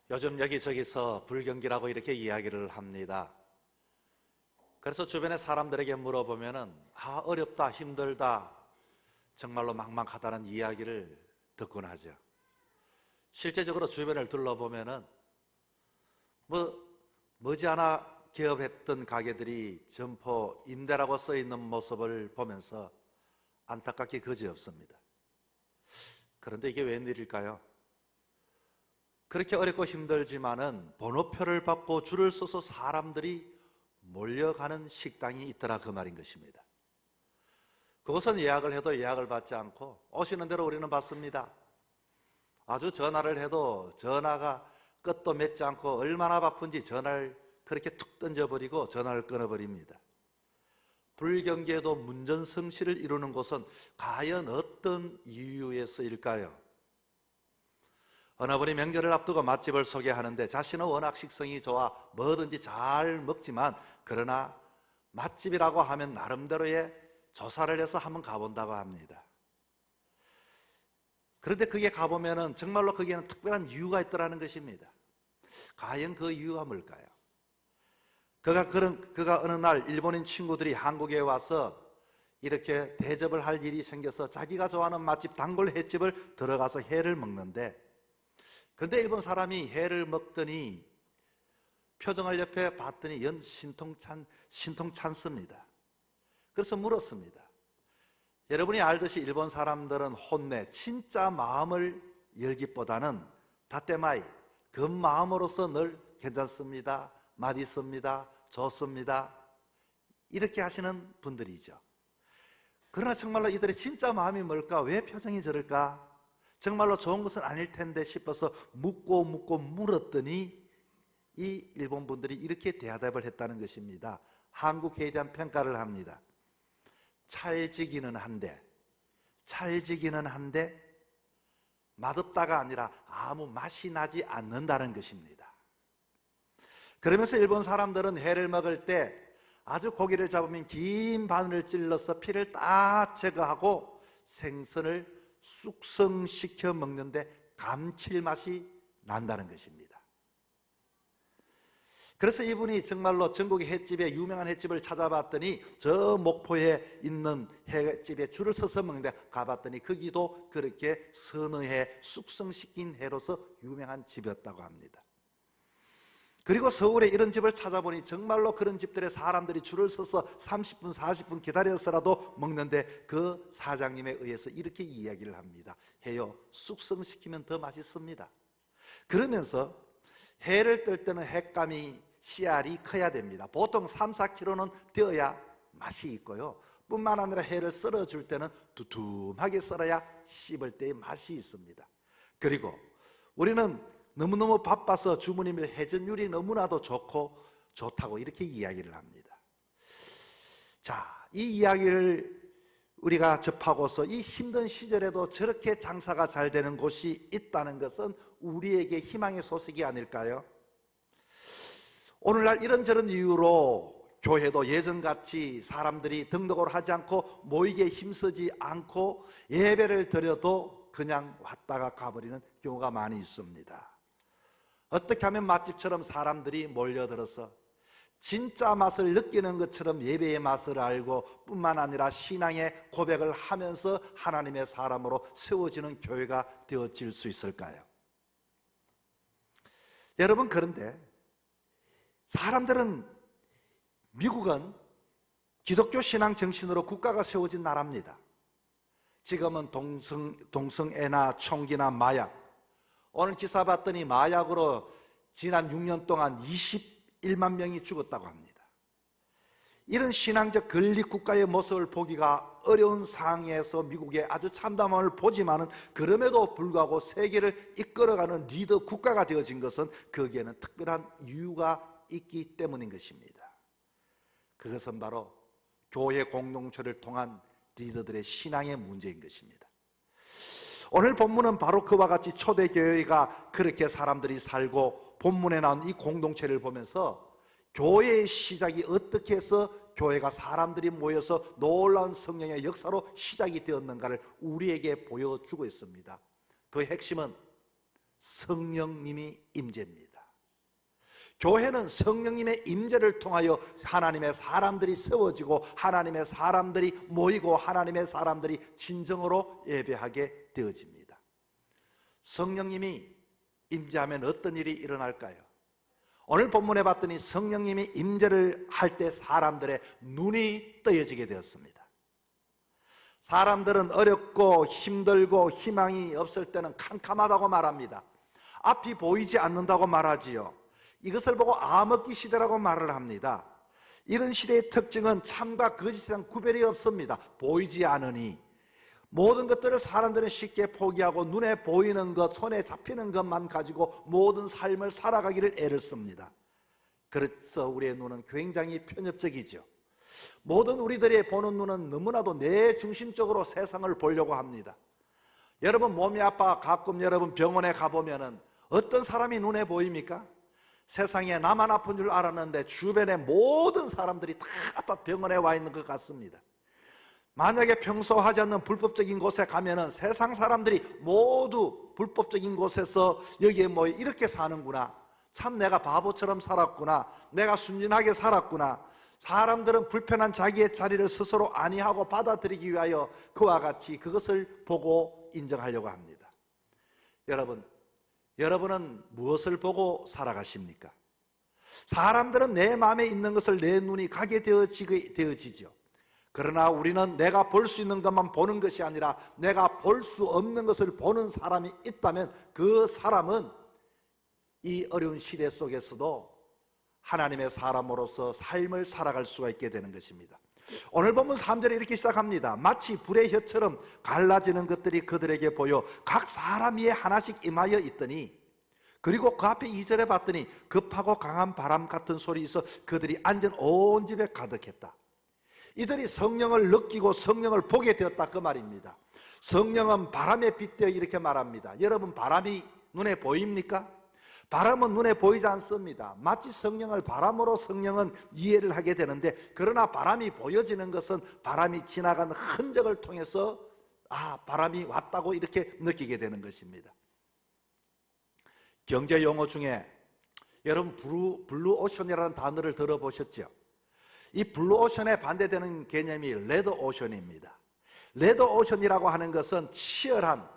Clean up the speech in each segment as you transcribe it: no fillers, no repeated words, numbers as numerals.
요즘 여기저기서 불경기라고 이렇게 이야기를 합니다. 그래서 주변의 사람들에게 물어보면은 어렵다, 힘들다, 정말로 막막하다는 이야기를 듣곤 하죠. 실제적으로 주변을 둘러보면은 머지않아 개업했던 가게들이 점포 임대라고 써 있는 모습을 보면서 안타깝게 그지없습니다. 그런데 이게 웬일일까요? 그렇게 어렵고 힘들지만은 번호표를 받고 줄을 서서 사람들이 몰려가는 식당이 있더라, 그 말인 것입니다. 그것은 예약을 해도 예약을 받지 않고 오시는 대로 우리는 받습니다. 아주 전화를 해도 전화가 끝도 맺지 않고 얼마나 바쁜지 전화를 그렇게 툭 던져버리고 전화를 끊어버립니다. 불경기에도 문전성시를 이루는 곳은 과연 어떤 이유에서일까요? 어느 분이 명절을 앞두고 맛집을 소개하는데 자신은 워낙 식성이 좋아 뭐든지 잘 먹지만 그러나 맛집이라고 하면 나름대로의 조사를 해서 한번 가본다고 합니다. 그런데 그게 가보면은 정말로 거기에는 특별한 이유가 있더라는 것입니다. 과연 그 이유가 뭘까요? 그가 어느 날 일본인 친구들이 한국에 와서 이렇게 대접을 할 일이 생겨서 자기가 좋아하는 맛집 단골 횟집을 들어가서 회를 먹는데, 그런데 일본 사람이 회를 먹더니 표정을 옆에 봤더니 신통찮습니다. 그래서 물었습니다. 여러분이 알듯이 일본 사람들은 혼내, 진짜 마음을 열기보다는 다테마이, 그 마음으로서 늘 괜찮습니다, 맛있습니다, 좋습니다, 이렇게 하시는 분들이죠. 그러나 정말로 이들의 진짜 마음이 뭘까? 왜 표정이 저럴까? 정말로 좋은 것은 아닐 텐데 싶어서 묻고 물었더니 이 일본 분들이 이렇게 대답을 했다는 것입니다. 한국에 대한 평가를 합니다. 찰지기는 한데 맛없다가 아니라 아무 맛이 나지 않는다는 것입니다. 그러면서 일본 사람들은 회를 먹을 때 아주 고기를 잡으면 긴 바늘을 찔러서 피를 딱 제거하고 생선을 숙성시켜 먹는데 감칠맛이 난다는 것입니다. 그래서 이분이 정말로 전국의 횟집에 유명한 횟집을 찾아봤더니 저 목포에 있는 횟집에 줄을 서서 먹는데 가봤더니 거기도 그렇게 선어회, 숙성시킨 회로서 유명한 집이었다고 합니다. 그리고 서울에 이런 집을 찾아보니 정말로 그런 집들의 사람들이 줄을 서서 30분, 40분 기다려서라도 먹는데 그 사장님에 의해서 이렇게 이야기를 합니다. 회요, 숙성시키면 더 맛있습니다. 그러면서 회를 뜰 때는 횟감이 씨알이 커야 됩니다. 보통 3, 4kg는 되어야 맛이 있고요, 뿐만 아니라 회를 썰어줄 때는 두툼하게 썰어야 씹을 때의 맛이 있습니다. 그리고 우리는 너무너무 바빠서 주무님의 회전율이 너무나도 좋다고 이렇게 이야기를 합니다. 자, 이 이야기를 우리가 접하고서 이 힘든 시절에도 저렇게 장사가 잘 되는 곳이 있다는 것은 우리에게 희망의 소식이 아닐까요? 오늘날 이런저런 이유로 교회도 예전같이 사람들이 등록을 하지 않고 모이게 힘쓰지 않고 예배를 드려도 그냥 왔다가 가버리는 경우가 많이 있습니다. 어떻게 하면 맛집처럼 사람들이 몰려들어서 진짜 맛을 느끼는 것처럼 예배의 맛을 알고 뿐만 아니라 신앙의 고백을 하면서 하나님의 사람으로 세워지는 교회가 되어질 수 있을까요? 여러분, 그런데 사람들은, 미국은 기독교 신앙 정신으로 국가가 세워진 나라입니다. 지금은 동성애나 총기나 마약, 오늘 기사 봤더니 마약으로 지난 6년 동안 21만 명이 죽었다고 합니다. 이런 신앙적 건립 국가의 모습을 보기가 어려운 상황에서 미국의 아주 참담함을 보지만은 그럼에도 불구하고 세계를 이끌어가는 리더 국가가 되어진 것은 거기에는 특별한 이유가 있기 때문인 것입니다. 그것은 바로 교회 공동체를 통한 리더들의 신앙의 문제인 것입니다. 오늘 본문은 바로 그와 같이 초대교회가 그렇게 사람들이 살고 본문에 나온 이 공동체를 보면서 교회의 시작이 어떻게 해서 교회가 사람들이 모여서 놀라운 성령의 역사로 시작이 되었는가를 우리에게 보여주고 있습니다. 그 핵심은 성령님이 임재입니다. 교회는 성령님의 임재를 통하여 하나님의 사람들이 세워지고 하나님의 사람들이 모이고 하나님의 사람들이 진정으로 예배하게 되어집니다. 성령님이 임재하면 어떤 일이 일어날까요? 오늘 본문에 봤더니 성령님이 임재를 할 때 사람들의 눈이 떠여지게 되었습니다. 사람들은 어렵고 힘들고 희망이 없을 때는 캄캄하다고 말합니다. 앞이 보이지 않는다고 말하지요. 이것을 보고 암흑기 시대라고 말을 합니다. 이런 시대의 특징은 참과 거짓이란 구별이 없습니다. 보이지 않으니 모든 것들을 사람들은 쉽게 포기하고 눈에 보이는 것, 손에 잡히는 것만 가지고 모든 삶을 살아가기를 애를 씁니다. 그래서 우리의 눈은 굉장히 편협적이죠. 모든 우리들의 보는 눈은 너무나도 내 중심적으로 세상을 보려고 합니다. 여러분 몸이 아파 가끔 여러분 병원에 가보면은 어떤 사람이 눈에 보입니까? 세상에 나만 아픈 줄 알았는데 주변의 모든 사람들이 다 아파 병원에 와 있는 것 같습니다. 만약에 평소 하지 않는 불법적인 곳에 가면은 세상 사람들이 모두 불법적인 곳에서 여기에 뭐 이렇게 사는구나, 참 내가 바보처럼 살았구나, 내가 순진하게 살았구나, 사람들은 불편한 자기의 자리를 스스로 아니하고 받아들이기 위하여 그와 같이 그것을 보고 인정하려고 합니다. 여러분은 무엇을 보고 살아가십니까? 사람들은 내 마음에 있는 것을 내 눈이 가게 되어지죠. 그러나 우리는 내가 볼 수 있는 것만 보는 것이 아니라 내가 볼 수 없는 것을 보는 사람이 있다면 그 사람은 이 어려운 시대 속에서도 하나님의 사람으로서 삶을 살아갈 수가 있게 되는 것입니다. 오늘 보면 3절에 이렇게 시작합니다. 마치 불의 혀처럼 갈라지는 것들이 그들에게 보여 각 사람 위에 하나씩 임하여 있더니, 그리고 그 앞에 2절에 봤더니 급하고 강한 바람 같은 소리 있어 그들이 앉은 온 집에 가득했다. 이들이 성령을 느끼고 성령을 보게 되었다 그 말입니다. 성령은 바람에 빗대어 이렇게 말합니다. 여러분 바람이 눈에 보입니까? 바람은 눈에 보이지 않습니다. 마치 성령을 바람으로 성령은 이해를 하게 되는데, 그러나 바람이 보여지는 것은 바람이 지나간 흔적을 통해서 바람이 왔다고 이렇게 느끼게 되는 것입니다. 경제 용어 중에 여러분 블루오션이라는 단어를 들어보셨죠? 이 블루오션에 반대되는 개념이 레드오션입니다. 레드오션이라고 하는 것은 치열한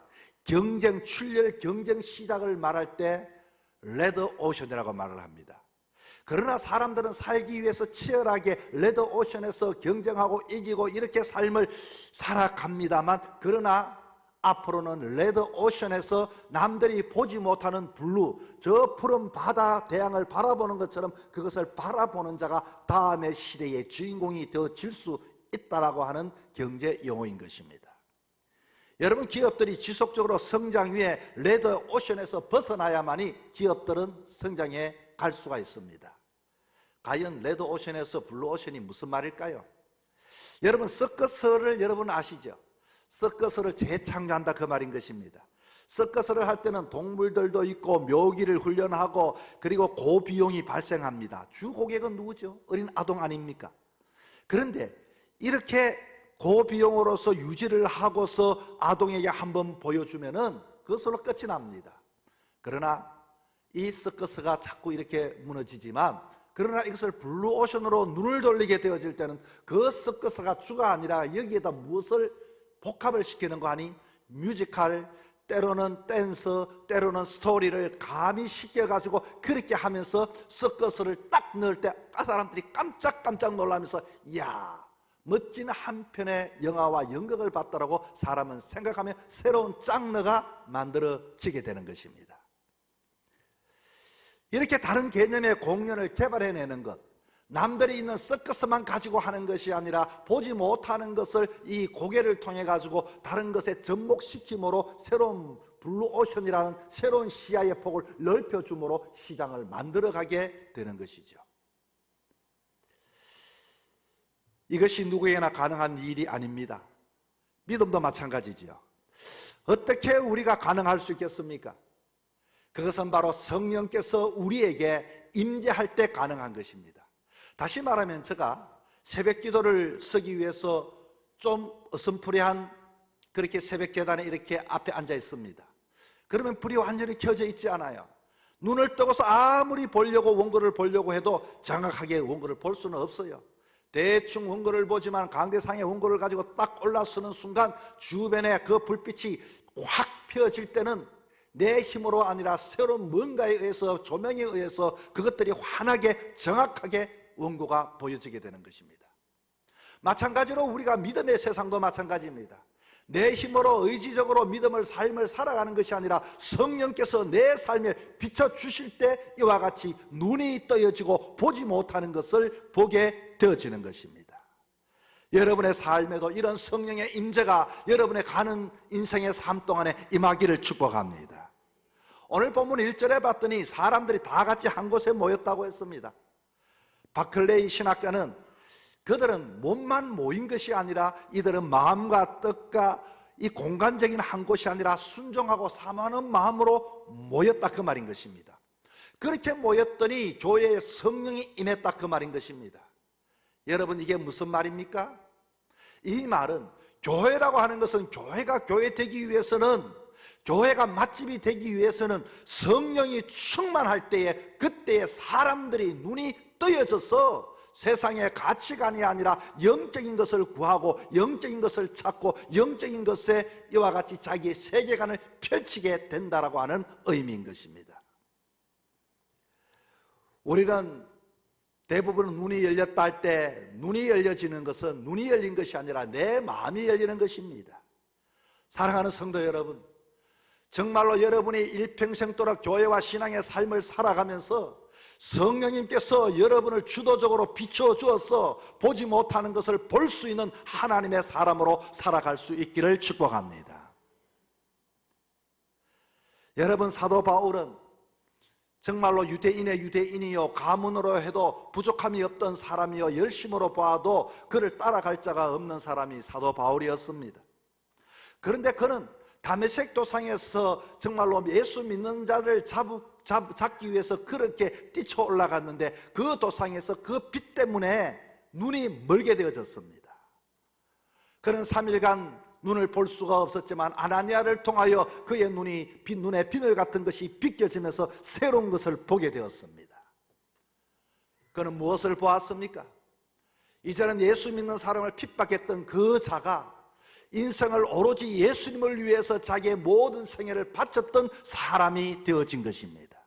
경쟁, 출혈 경쟁 시작을 말할 때 레드오션이라고 말을 합니다. 그러나 사람들은 살기 위해서 치열하게 레드오션에서 경쟁하고 이기고 이렇게 삶을 살아갑니다만, 그러나 앞으로는 레드오션에서 남들이 보지 못하는 블루, 저 푸른 바다 대양을 바라보는 것처럼 그것을 바라보는 자가 다음의 시대의 주인공이 되어질 수 있다라고 하는 경제 용어인 것입니다. 여러분 기업들이 지속적으로 성장 위에 레드오션에서 벗어나야만이 기업들은 성장해 갈 수가 있습니다. 과연 레드오션에서 블루오션이 무슨 말일까요? 여러분 서커스를 여러분 아시죠? 서커스를 재창조한다 그 말인 것입니다. 서커스를 할 때는 동물들도 있고 묘기를 훈련하고 그리고 고비용이 발생합니다. 주 고객은 누구죠? 어린 아동 아닙니까? 그런데 이렇게 고비용으로서 유지를 하고서 아동에게 한번 보여주면은 그것으로 끝이 납니다. 그러나 이 서커스가 자꾸 이렇게 무너지지만, 그러나 이것을 블루오션으로 눈을 돌리게 되어질 때는 그 서커스가 주가 아니라 여기에다 무엇을 복합을 시키는 거 아니? 뮤지컬, 때로는 댄스, 때로는 스토리를 가미시켜가지고 그렇게 하면서 서커스를 딱 넣을 때 사람들이 깜짝깜짝 놀라면서 이야 멋진 한 편의 영화와 연극을 봤다라고 사람은 생각하며 새로운 장르가 만들어지게 되는 것입니다. 이렇게 다른 개념의 공연을 개발해내는 것, 남들이 있는 서커스만 가지고 하는 것이 아니라 보지 못하는 것을 이 고개를 통해 가지고 다른 것에 접목시킴으로 새로운 블루오션이라는 새로운 시야의 폭을 넓혀줌으로 시장을 만들어가게 되는 것이죠. 이것이 누구에게나 가능한 일이 아닙니다. 믿음도 마찬가지지요. 어떻게 우리가 가능할 수 있겠습니까? 그것은 바로 성령께서 우리에게 임재할 때 가능한 것입니다. 다시 말하면 제가 새벽 기도를 쓰기 위해서 좀 어슴푸레한 그렇게 새벽 재단에 이렇게 앞에 앉아 있습니다. 그러면 불이 완전히 켜져 있지 않아요. 눈을 뜨고서 아무리 보려고 원고를 보려고 해도 정확하게 원고를 볼 수는 없어요. 대충 원고를 보지만 강대상의 원고를 가지고 딱 올라서는 순간 주변에 그 불빛이 확 펴질 때는 내 힘으로 아니라 새로운 뭔가에 의해서, 조명에 의해서 그것들이 환하게 정확하게 원고가 보여지게 되는 것입니다. 마찬가지로 우리가 믿음의 세상도 마찬가지입니다. 내 힘으로 의지적으로 믿음을 삶을 살아가는 것이 아니라 성령께서 내 삶에 비춰주실 때 이와 같이 눈이 떠여지고 보지 못하는 것을 보게 되어지는 것입니다. 여러분의 삶에도 이런 성령의 임재가 여러분의 가는 인생의 삶 동안에 임하기를 축복합니다. 오늘 본문 1절에 봤더니 사람들이 다 같이 한 곳에 모였다고 했습니다. 바클레이 신학자는 그들은 몸만 모인 것이 아니라 이들은 마음과 뜻과 이 공간적인 한 곳이 아니라 순종하고 사모하는 마음으로 모였다, 그 말인 것입니다. 그렇게 모였더니 교회에 성령이 임했다, 그 말인 것입니다. 여러분, 이게 무슨 말입니까? 이 말은 교회라고 하는 것은 교회가 교회 되기 위해서는, 교회가 맛집이 되기 위해서는 성령이 충만할 때에 그때에 사람들이 눈이 뜨여져서 세상의 가치관이 아니라 영적인 것을 구하고 영적인 것을 찾고 영적인 것에 이와 같이 자기의 세계관을 펼치게 된다라고 하는 의미인 것입니다. 우리는 대부분 눈이 열렸다 할 때 눈이 열려지는 것은 눈이 열린 것이 아니라 내 마음이 열리는 것입니다. 사랑하는 성도 여러분, 정말로 여러분이 일평생도록 교회와 신앙의 삶을 살아가면서 성령님께서 여러분을 주도적으로 비춰주어서 보지 못하는 것을 볼 수 있는 하나님의 사람으로 살아갈 수 있기를 축복합니다. 여러분, 사도 바울은 정말로 유대인의 유대인이요 가문으로 해도 부족함이 없던 사람이요 열심으로 봐도 그를 따라갈 자가 없는 사람이 사도 바울이었습니다. 그런데 그는 다메섹 도상에서 정말로 예수 믿는 자를 잡기 위해서 그렇게 뛰쳐 올라갔는데 그 도상에서 그 빛 때문에 눈이 멀게 되어졌습니다. 그는 3일간 눈을 볼 수가 없었지만 아나니아를 통하여 그의 눈에 비늘 같은 것이 비껴지면서 새로운 것을 보게 되었습니다. 그는 무엇을 보았습니까? 이제는 예수 믿는 사람을 핍박했던 그 자가 인생을 오로지 예수님을 위해서 자기의 모든 생애를 바쳤던 사람이 되어진 것입니다.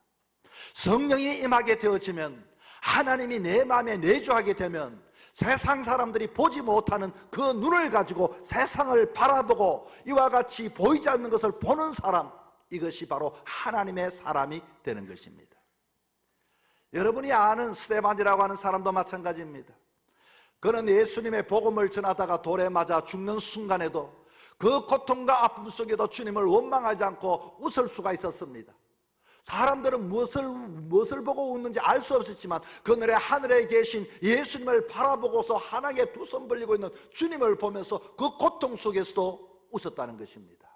성령이 임하게 되어지면, 하나님이 내 마음에 내주하게 되면 세상 사람들이 보지 못하는 그 눈을 가지고 세상을 바라보고 이와 같이 보이지 않는 것을 보는 사람, 이것이 바로 하나님의 사람이 되는 것입니다. 여러분이 아는 스데반이라고 하는 사람도 마찬가지입니다. 그는 예수님의 복음을 전하다가 돌에 맞아 죽는 순간에도 그 고통과 아픔 속에도 주님을 원망하지 않고 웃을 수가 있었습니다. 사람들은 무엇을 보고 웃는지 알 수 없었지만 그날에 하늘에 계신 예수님을 바라보고서 환하게 두 손 벌리고 있는 주님을 보면서 그 고통 속에서도 웃었다는 것입니다.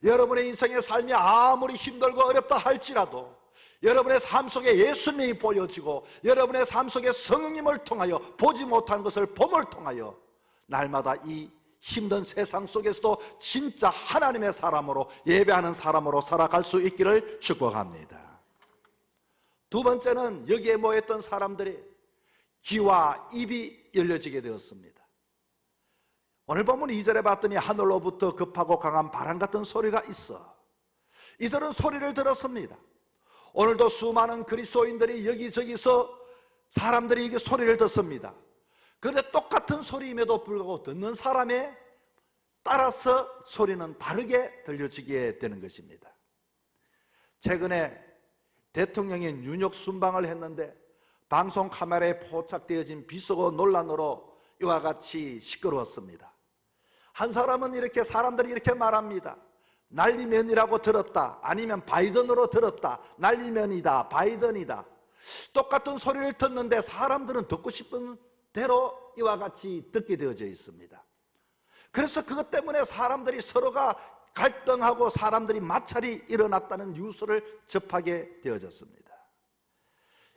여러분의 인생의 삶이 아무리 힘들고 어렵다 할지라도 여러분의 삶 속에 예수님이 보여지고 여러분의 삶 속에 성령님을 통하여 보지 못한 것을 봄을 통하여 날마다 이 힘든 세상 속에서도 진짜 하나님의 사람으로 예배하는 사람으로 살아갈 수 있기를 축복합니다. 두 번째는 여기에 모였던 사람들이 귀와 입이 열려지게 되었습니다. 오늘 보면 2절에 봤더니 하늘로부터 급하고 강한 바람 같은 소리가 있어. 이들은 소리를 들었습니다. 오늘도 수많은 그리스도인들이 여기저기서 사람들이 이게 소리를 듣습니다. 그런데 똑같은 소리임에도 불구하고 듣는 사람에 따라서 소리는 다르게 들려지게 되는 것입니다. 최근에 대통령이 뉴욕 순방을 했는데 방송 카메라에 포착되어진 비속어 논란으로 이와 같이 시끄러웠습니다. 한 사람은 이렇게, 사람들이 이렇게 말합니다. 날리면이라고 들었다, 아니면 바이든으로 들었다, 날리면이다, 바이든이다. 똑같은 소리를 듣는데 사람들은 듣고 싶은 대로 이와 같이 듣게 되어져 있습니다. 그래서 그것 때문에 사람들이 서로가 갈등하고 사람들이 마찰이 일어났다는 뉴스를 접하게 되어졌습니다.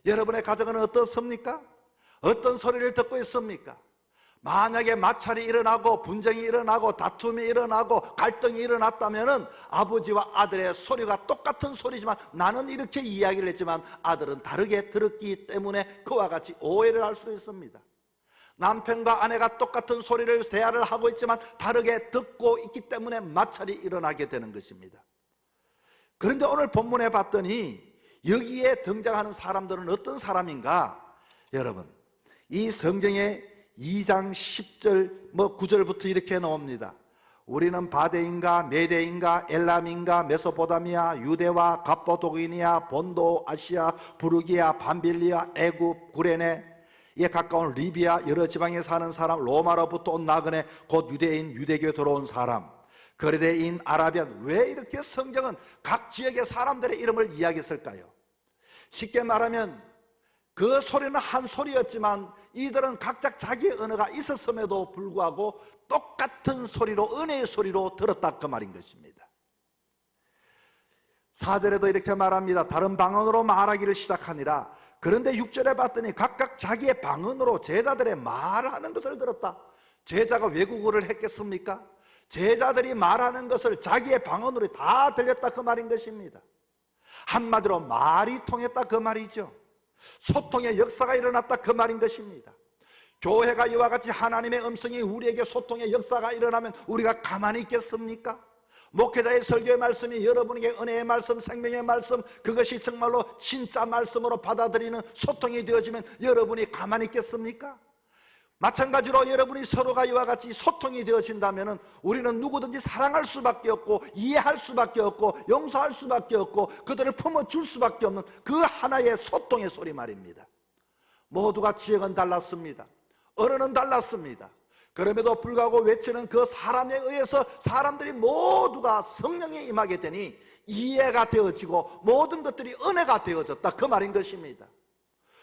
여러분의 가정은 어떻습니까? 어떤 소리를 듣고 있습니까? 만약에 마찰이 일어나고 분쟁이 일어나고 다툼이 일어나고 갈등이 일어났다면 아버지와 아들의 소리가 똑같은 소리지만 나는 이렇게 이야기를 했지만 아들은 다르게 들었기 때문에 그와 같이 오해를 할 수도 있습니다. 남편과 아내가 똑같은 소리를 대화를 하고 있지만 다르게 듣고 있기 때문에 마찰이 일어나게 되는 것입니다. 그런데 오늘 본문에 봤더니 여기에 등장하는 사람들은 어떤 사람인가? 여러분, 이 성경에 2장 10절 9절부터 이렇게 나옵니다. 우리는 바데인가 메데인가 엘람인가 메소포타미아 유대와 갑보도기니아 본도 아시아 부르기아 밤빌리아 애굽 구레네 에 가까운 리비아 여러 지방에 사는 사람 로마로부터 온 나그네 곧 유대인 유대교에 들어온 사람 거레인 아라비안. 왜 이렇게 성경은 각 지역의 사람들의 이름을 이야기했을까요? 쉽게 말하면 그 소리는 한 소리였지만 이들은 각자 자기 언어가 있었음에도 불구하고 똑같은 소리로 은혜의 소리로 들었다 그 말인 것입니다. 4절에도 이렇게 말합니다. 다른 방언으로 말하기를 시작하니라. 그런데 6절에 봤더니 각각 자기의 방언으로 제자들의 말하는 것을 들었다. 제자가 외국어를 했겠습니까? 제자들이 말하는 것을 자기의 방언으로 다 들렸다 그 말인 것입니다. 한마디로 말이 통했다 그 말이죠. 소통의 역사가 일어났다 그 말인 것입니다. 교회가 이와 같이 하나님의 음성이 우리에게 소통의 역사가 일어나면 우리가 가만히 있겠습니까? 목회자의 설교의 말씀이 여러분에게 은혜의 말씀, 생명의 말씀, 그것이 정말로 진짜 말씀으로 받아들이는 소통이 되어지면 여러분이 가만히 있겠습니까? 마찬가지로 여러분이 서로가 이와 같이 소통이 되어진다면 우리는 누구든지 사랑할 수밖에 없고 이해할 수밖에 없고 용서할 수밖에 없고 그들을 품어줄 수밖에 없는 그 하나의 소통의 소리 말입니다. 모두가 지역은 달랐습니다. 언어는 달랐습니다. 그럼에도 불구하고 외치는 그 사람에 의해서 사람들이 모두가 성령에 임하게 되니 이해가 되어지고 모든 것들이 은혜가 되어졌다 그 말인 것입니다.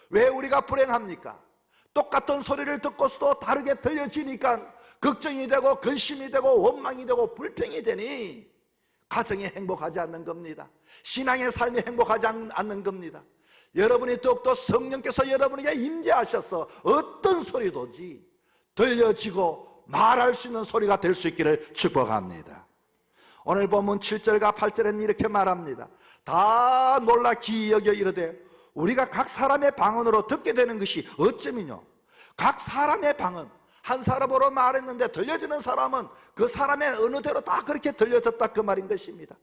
왜 우리가 불행합니까? 똑같은 소리를 듣고서도 다르게 들려지니까 걱정이 되고 근심이 되고 원망이 되고 불평이 되니 가정이 행복하지 않는 겁니다. 신앙의 삶이 행복하지 않는 겁니다. 여러분이 더욱더 성령께서 여러분에게 임재하셔서 어떤 소리도지 들려지고 말할 수 있는 소리가 될 수 있기를 축복합니다. 오늘 본문 7절과 8절에는 이렇게 말합니다. 다 놀라 기이 여겨 이르되 우리가 각 사람의 방언으로 듣게 되는 것이 어쩌면요, 각 사람의 방언, 한 사람으로 말했는데 들려지는 사람은 그 사람의 언어대로 다 그렇게 들려졌다 그 말인 것입니다.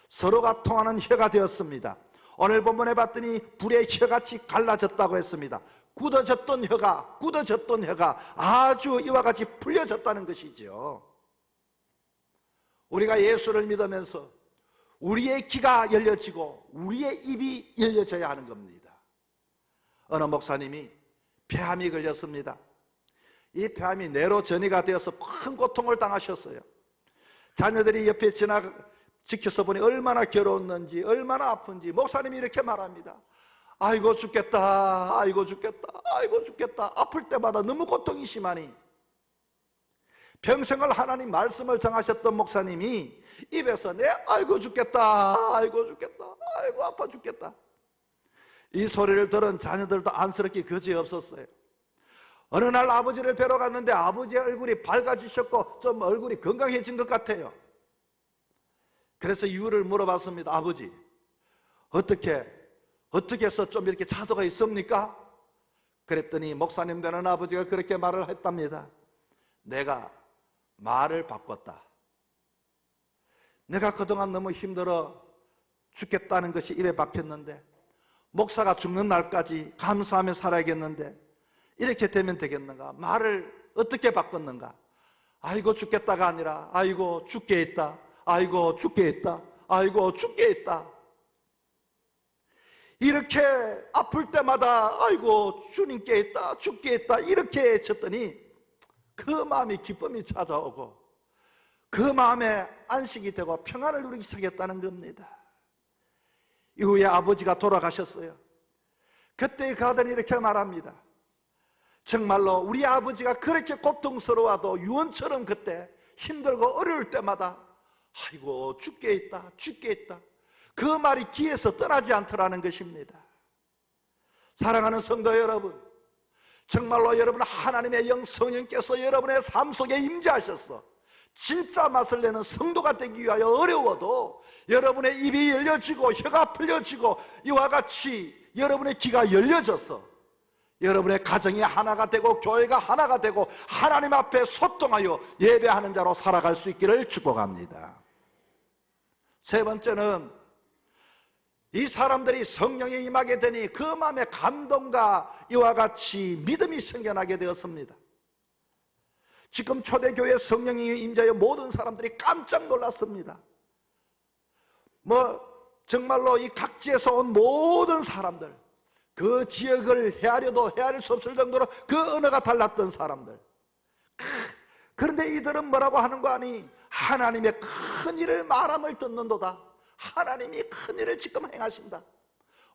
서로가 통하는 혀가 되었습니다. 오늘 본문에 봤더니 불의 혀같이 갈라졌다고 했습니다. 굳어졌던 혀가 아주 이와 같이 풀려졌다는 것이죠. 우리가 예수를 믿으면서 우리의 귀가 열려지고 우리의 입이 열려져야 하는 겁니다. 어느 목사님이 폐암이 걸렸습니다. 이 폐암이 뇌로 전이가 되어서 큰 고통을 당하셨어요. 자녀들이 옆에 지켜서 보니 얼마나 괴로웠는지 얼마나 아픈지 목사님이 이렇게 말합니다. 아이고 죽겠다, 아이고 죽겠다, 아이고 죽겠다. 아플 때마다 너무 고통이 심하니 평생을 하나님 말씀을 정하셨던 목사님이 입에서 내 아이고 죽겠다, 아이고 죽겠다, 아이고 아파 죽겠다, 이 소리를 들은 자녀들도 안쓰럽게 그지없었어요. 어느 날 아버지를 뵈러 갔는데 아버지의 얼굴이 밝아지셨고 좀 얼굴이 건강해진 것 같아요. 그래서 이유를 물어봤습니다. 아버지, 어떻게 해서 좀 이렇게 차도가 있습니까? 그랬더니 목사님 되는 아버지가 그렇게 말을 했답니다. 내가 말을 바꿨다. 내가 그동안 너무 힘들어 죽겠다는 것이 입에 박혔는데 목사가 죽는 날까지 감사하며 살아야겠는데 이렇게 되면 되겠는가? 말을 어떻게 바꿨는가? 아이고 죽겠다가 아니라 아이고 죽게 있다, 아이고 죽게 있다, 아이고 죽게 있다. 이렇게 아플 때마다 아이고 주님께 있다, 죽게 있다 이렇게 쳤더니 그 마음이 기쁨이 찾아오고 그 마음에 안식이 되고 평안을 누리기 시작했다는 겁니다. 이후에 아버지가 돌아가셨어요. 그때 그 아들이 이렇게 말합니다. 정말로 우리 아버지가 그렇게 고통스러워도 유언처럼 그때 힘들고 어려울 때마다 아이고 죽게 있다, 죽게 있다, 그 말이 귀에서 떠나지 않더라는 것입니다. 사랑하는 성도 여러분, 정말로 여러분 하나님의 영 성령께서 여러분의 삶 속에 임재하셔서 진짜 맛을 내는 성도가 되기 위하여 어려워도 여러분의 입이 열려지고 혀가 풀려지고 이와 같이 여러분의 귀가 열려져서 여러분의 가정이 하나가 되고 교회가 하나가 되고 하나님 앞에 소통하여 예배하는 자로 살아갈 수 있기를 축복합니다. 세 번째는 이 사람들이 성령에 임하게 되니 그 마음에 감동과 이와 같이 믿음이 생겨나게 되었습니다. 지금 초대교회 성령이 임재하여 모든 사람들이 깜짝 놀랐습니다. 정말로 이 각지에서 온 모든 사람들, 그 지역을 헤아려도 헤아릴 수 없을 정도로 그 언어가 달랐던 사람들, 그런데 이들은 뭐라고 하는 거 아니? 하나님의 큰 일을 말함을 듣는도다. 하나님이 큰 일을 지금 행하신다.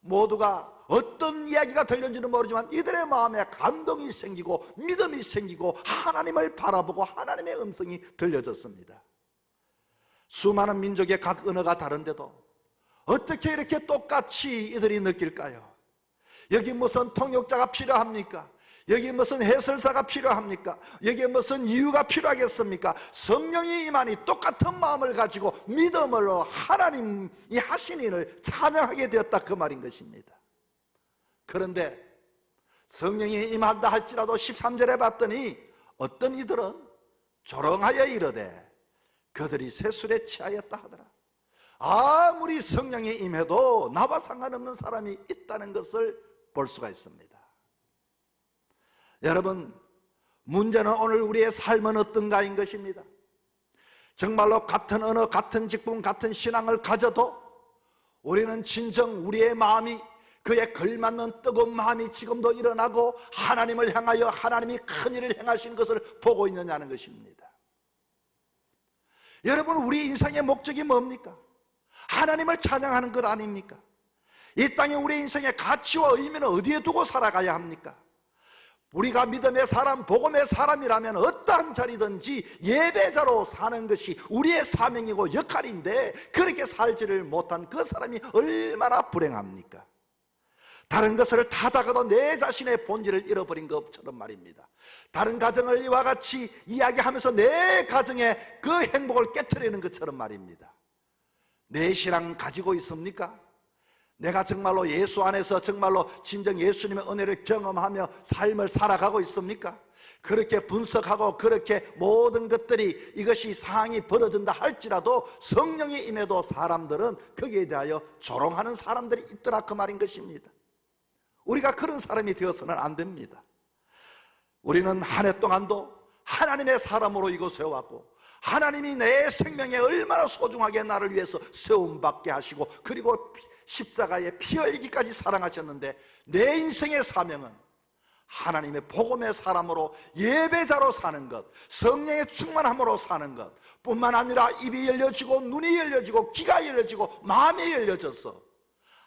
모두가 어떤 이야기가 들렸는지는 모르지만 이들의 마음에 감동이 생기고 믿음이 생기고 하나님을 바라보고 하나님의 음성이 들려졌습니다. 수많은 민족의 각 언어가 다른데도 어떻게 이렇게 똑같이 이들이 느낄까요? 여기 무슨 통역자가 필요합니까? 여기 무슨 해설사가 필요합니까? 여기에 무슨 이유가 필요하겠습니까? 성령이 임하니 똑같은 마음을 가지고 믿음으로 하나님이 하신 일을 찬양하게 되었다, 그 말인 것입니다. 그런데 성령이 임한다 할지라도 13절에 봤더니 어떤 이들은 조롱하여 이르되 그들이 세술에 취하였다 하더라. 아무리 성령이 임해도 나와 상관없는 사람이 있다는 것을 볼 수가 있습니다. 여러분, 문제는 오늘 우리의 삶은 어떤가인 것입니다. 정말로 같은 언어, 같은 직분, 같은 신앙을 가져도 우리는 진정 우리의 마음이 그에 걸맞는 뜨거운 마음이 지금도 일어나고 하나님을 향하여 하나님이 큰 일을 행하신 것을 보고 있느냐는 것입니다. 여러분, 우리 인생의 목적이 뭡니까? 하나님을 찬양하는 것 아닙니까? 이 땅에 우리 인생의 가치와 의미는 어디에 두고 살아가야 합니까? 우리가 믿음의 사람, 복음의 사람이라면 어떠한 자리든지 예배자로 사는 것이 우리의 사명이고 역할인데 그렇게 살지를 못한 그 사람이 얼마나 불행합니까? 다른 것을 타다가도 내 자신의 본질을 잃어버린 것처럼 말입니다. 다른 가정을 이와 같이 이야기하면서 내 가정의 그 행복을 깨트리는 것처럼 말입니다. 내 신앙 가지고 있습니까? 내가 정말로 예수 안에서 정말로 진정 예수님의 은혜를 경험하며 삶을 살아가고 있습니까? 그렇게 분석하고 그렇게 모든 것들이 이것이 상황이 벌어진다 할지라도 성령이 임해도 사람들은 거기에 대하여 조롱하는 사람들이 있더라, 그 말인 것입니다. 우리가 그런 사람이 되어서는 안 됩니다. 우리는 한 해 동안도 하나님의 사람으로 이곳에 왔고 하나님이 내 생명에 얼마나 소중하게 나를 위해서 세움받게 하시고 그리고 십자가에 피 흘리기까지 사랑하셨는데 내 인생의 사명은 하나님의 복음의 사람으로 예배자로 사는 것, 성령의 충만함으로 사는 것 뿐만 아니라 입이 열려지고 눈이 열려지고 귀가 열려지고 마음이 열려져서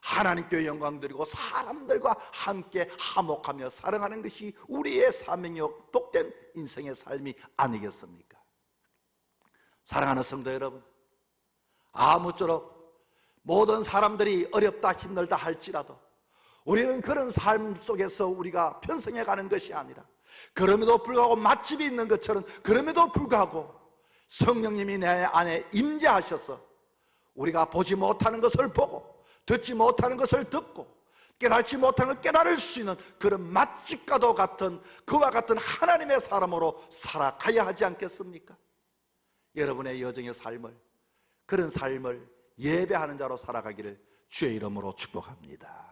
하나님께 영광 드리고 사람들과 함께 화목하며 사랑하는 것이 우리의 사명이요 복된 인생의 삶이 아니겠습니까? 사랑하는 성도 여러분, 아무쪼록 모든 사람들이 어렵다 힘들다 할지라도 우리는 그런 삶 속에서 우리가 편성해 가는 것이 아니라 그럼에도 불구하고 맛집이 있는 것처럼 그럼에도 불구하고 성령님이 내 안에 임재하셔서 우리가 보지 못하는 것을 보고 듣지 못하는 것을 듣고 깨닫지 못하는 걸 깨달을 수 있는 그런 맛집과도 같은 그와 같은 하나님의 사람으로 살아가야 하지 않겠습니까? 여러분의 여정의 삶을, 그런 삶을 예배하는 자로 살아가기를 주의 이름으로 축복합니다.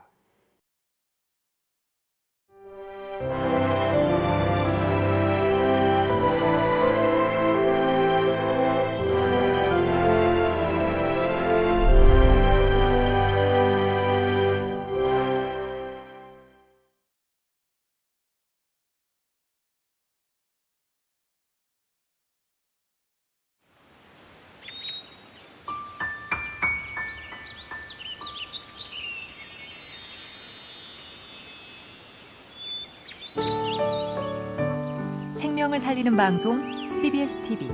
생명을 살리는 방송 CBS TV